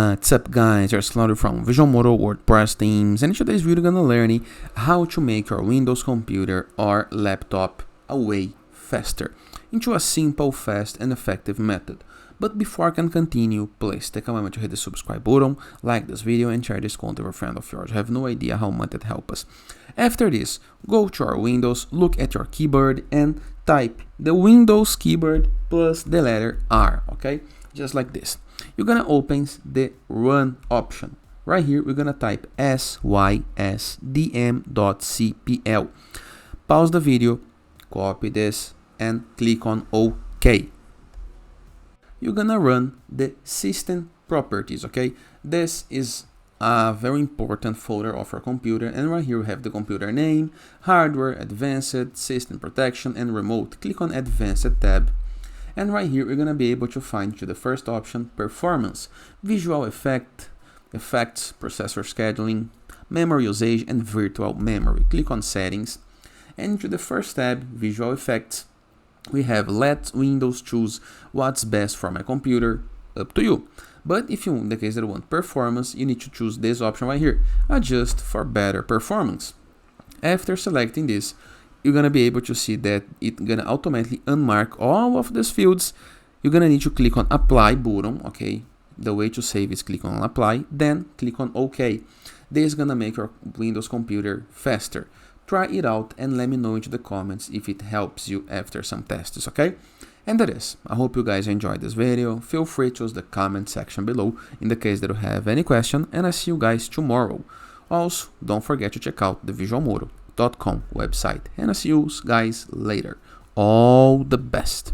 What's up guys, it's Claudio from Visual Modo WordPress themes, and in today's video we're gonna learn how to make your Windows computer or laptop away faster into a simple, fast and effective method. But before I can continue, please take a moment to hit the subscribe button, like this video and share this content with a friend of yours. I have no idea how much it helps us. After this, go to our Windows, look at your keyboard and type the Windows keyboard plus the letter R, okay? Just like this. You're gonna open the run option. Right here, we're gonna type sysdm.cpl. Pause the video, copy this, and click on OK. You're gonna run the system properties, okay? This is a very important folder of our computer, and right here we have the computer name, hardware, advanced, system protection, and remote. Click on advanced tab. And right here, we're going to be able to find to the first option, performance, visual effects, processor scheduling, memory usage, and virtual memory. Click on settings. And to the first tab, visual effects, we have let Windows choose what's best for my computer, up to you. But if you, in the case that you want performance, you need to choose this option right here, adjust for better performance. After selecting this, you're gonna be able to see that it's gonna automatically unmark all of these fields. You're gonna need to click on apply button, okay? The way to save is click on apply, then click on OK. This is gonna make your Windows computer faster. Try it out and let me know into the comments if it helps you after some tests, okay? And that is. I hope you guys enjoyed this video. Feel free to use the comment section below in the case that you have any question, and I see you guys tomorrow. Also, don't forget to check out the visualmodo.com website, and I'll see you guys later. All the best.